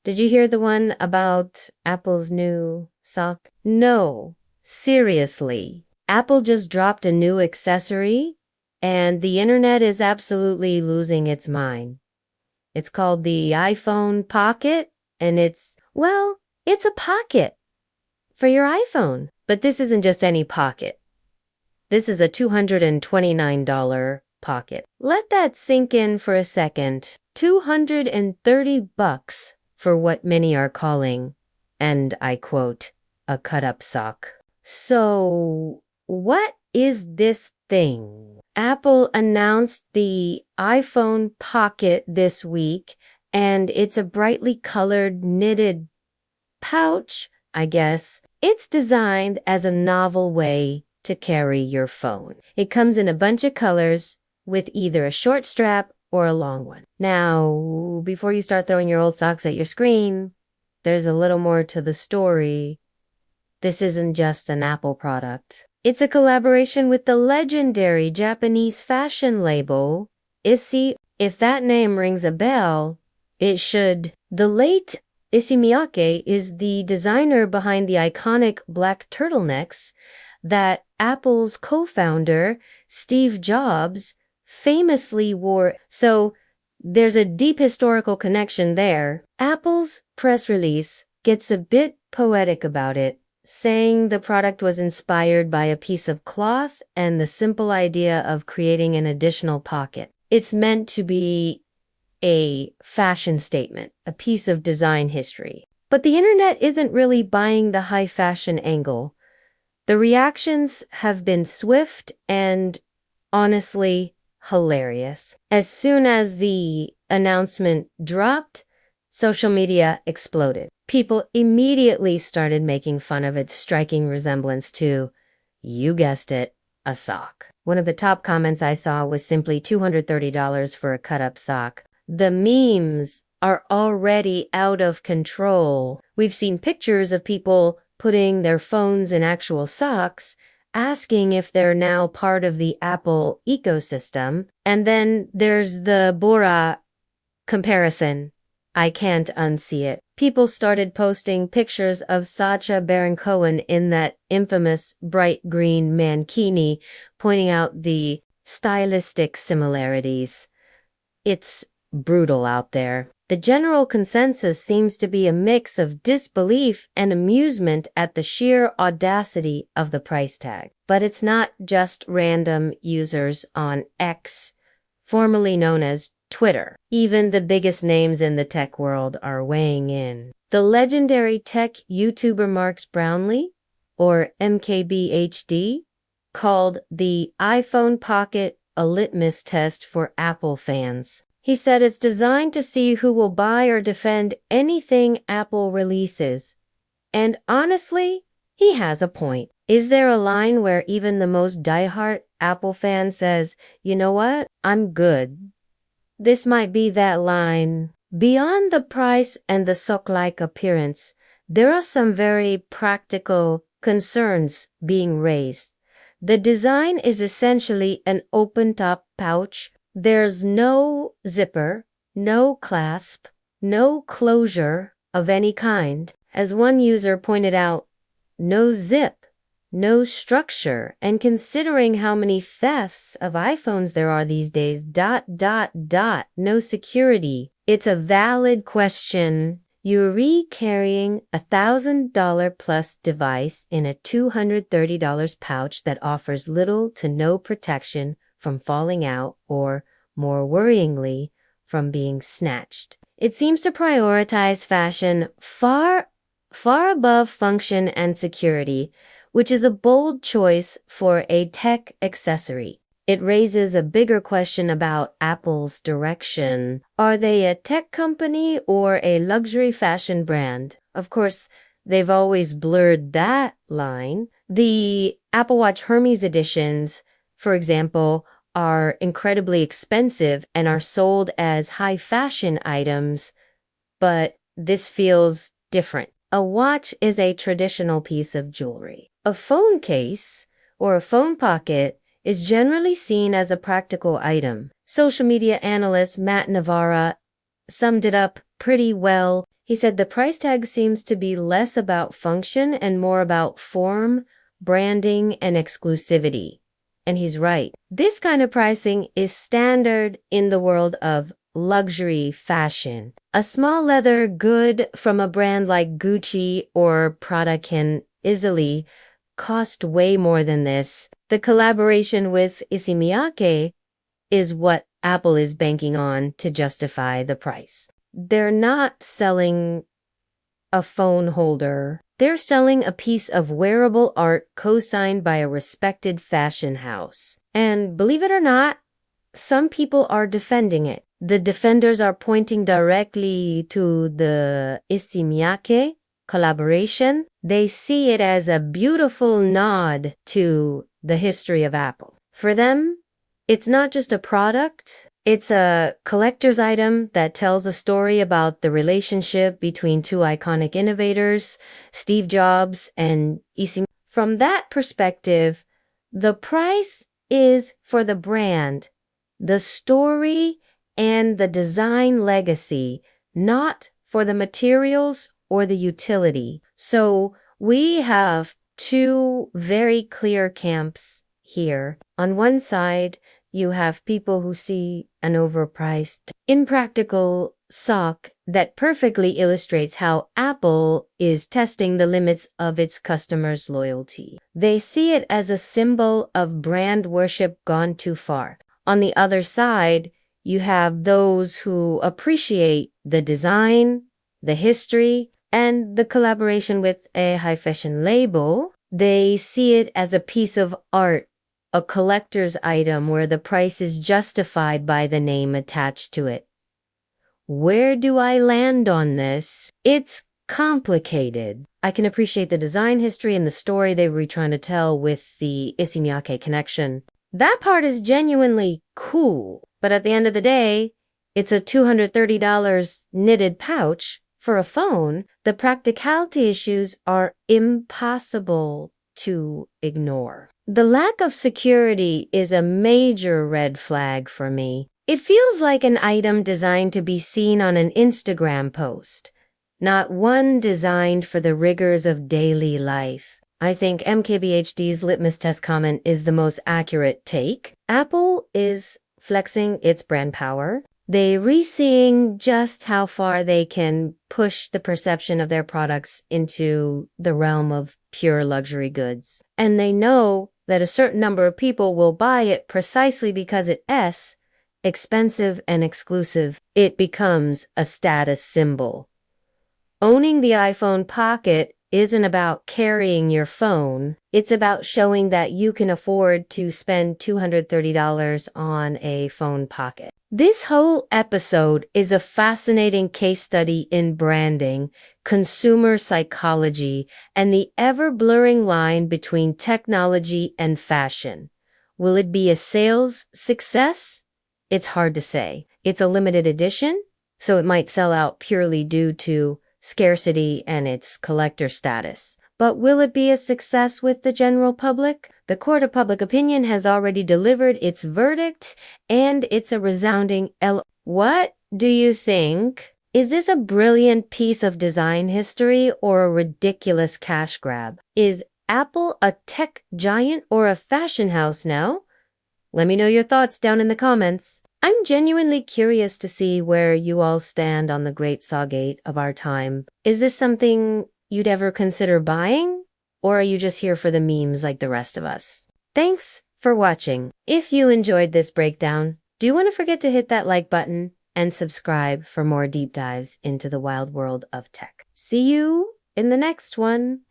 Did you hear the one about Apple's new sock? No, seriously. Apple just dropped a new accessory, and the internet is absolutely losing its mind. It's called the iPhone Pocket, and it's a pocket for your iPhone. But this isn't just any pocket. This is a $229 pocket. Let that sink in for a second. $230 for what many are calling, and I quote, a cut-up sock. So, what is this thing? Apple announced the iPhone Pocket this week, and it's a brightly colored knitted pouch, I guess. It's designed as a novel way to carry your phone. It comes in a bunch of colors with either a short strap or a long one. Now, before you start throwing your old socks at your screen, there's a little more to the story. This isn't just an Apple product. It's a collaboration with the legendary Japanese fashion label, Issey. If that name rings a bell, it should. The late Issey Miyake is the designer behind the iconic black turtlenecks that Apple's co-founder, Steve Jobs, famously wore. So there's a deep historical connection there. Apple's press release gets a bit poetic about it, saying the product was inspired by a piece of cloth and the simple idea of creating an additional pocket. It's meant to be a fashion statement, a piece of design history. But the internet isn't really buying the high fashion angle. The reactions have been swift and, honestly, hilarious. As soon as the announcement dropped, social media exploded. People immediately started making fun of its striking resemblance to, you guessed it, a sock. One of the top comments I saw was simply $230 for a cut-up sock. The memes are already out of control. We've seen pictures of people putting their phones in actual socks, asking if they're now part of the Apple ecosystem. And then there's the Bora comparison. I can't unsee it. People started posting pictures of Sacha Baron Cohen in that infamous bright green mankini, pointing out the stylistic similarities. It's brutal out there. The general consensus seems to be a mix of disbelief and amusement at the sheer audacity of the price tag. But it's not just random users on X, formerly known as Twitter. Even the biggest names in the tech world are weighing in. The legendary tech YouTuber Marks Brownlee, or MKBHD, called the iPhone Pocket a litmus test for Apple fans. He said it's designed to see who will buy or defend anything Apple releases. And honestly, he has a point. Is there a line where even the most diehard Apple fan says, you know what, I'm good? This might be that line. Beyond the price and the sock-like appearance, there are some very practical concerns being raised. The design is essentially an open-top pouch. There's no zipper, no clasp, no closure of any kind. As one user pointed out, no zip, no structure, and considering how many thefts of iPhones there are these days, no security. It's a valid question. You're carrying a $1,000 plus device in a $230 pouch that offers little to no protection from falling out or, more worryingly, from being snatched. It seems to prioritize fashion far above function and security, which is a bold choice for a tech accessory. It raises a bigger question about Apple's direction. Are they a tech company or a luxury fashion brand? Of course, they've always blurred that line. The Apple Watch Hermes editions, for example, are incredibly expensive and are sold as high fashion items, but this feels different. A watch is a traditional piece of jewelry. A phone case or a phone pocket is generally seen as a practical item. Social media analyst Matt Navarra summed it up pretty well. He said the price tag seems to be less about function and more about form, branding, and exclusivity. And he's right. This kind of pricing is standard in the world of luxury fashion. A small leather good from a brand like Gucci or Prada can easily cost way more than this. The collaboration with Issey Miyake is what Apple is banking on to justify the price. They're not selling a phone holder. They're selling a piece of wearable art co-signed by a respected fashion house. And believe it or not, some people are defending it. The defenders are pointing directly to the Issey Miyake collaboration. They see it as a beautiful nod to the history of Apple. For them, it's not just a product, it's a collector's item that tells a story about the relationship between two iconic innovators, Steve Jobs and Issey. From that perspective, the price is for the brand, the story, and the design legacy, not for the materials or the utility. So we have two very clear camps here. On one side, you have people who see an overpriced, impractical sock that perfectly illustrates how Apple is testing the limits of its customers' loyalty. They see it as a symbol of brand worship gone too far. On the other side, you have those who appreciate the design, the history, and the collaboration with a high fashion label. They see it as a piece of art, a collector's item where the price is justified by the name attached to it. Where do I land on this? It's complicated. I can appreciate the design history and the story they were trying to tell with the Issey Miyake connection. That part is genuinely cool, but at the end of the day, it's a $230 knitted pouch for a phone. The practicality issues are impossible to ignore. The lack of security is a major red flag for me. It feels like an item designed to be seen on an Instagram post, not one designed for the rigors of daily life. I think MKBHD's litmus test comment is the most accurate take. Apple is flexing its brand power. They're re-seeing just how far they can push the perception of their products into the realm of pure luxury goods. And they know that a certain number of people will buy it precisely because it's expensive and exclusive. It becomes a status symbol. Owning the iPhone Pocket isn't about carrying your phone. It's about showing that you can afford to spend $230 on a phone pocket. This whole episode is a fascinating case study in branding, consumer psychology, and the ever-blurring line between technology and fashion. Will it be a sales success? It's hard to say. It's a limited edition, so it might sell out purely due to scarcity and its collector status. But will it be a success with the general public? The court of public opinion has already delivered its verdict, and it's a resounding L. What do you think? Is this a brilliant piece of design history or a ridiculous cash grab? Is Apple a tech giant or a fashion house now? Let me know your thoughts down in the comments. I'm genuinely curious to see where you all stand on the great Sawgate of our time. Is this something you'd ever consider buying? Or are you just here for the memes like the rest of us? Thanks for watching. If you enjoyed this breakdown, do want to forget to hit that like button and subscribe for more deep dives into the wild world of tech. See you in the next one.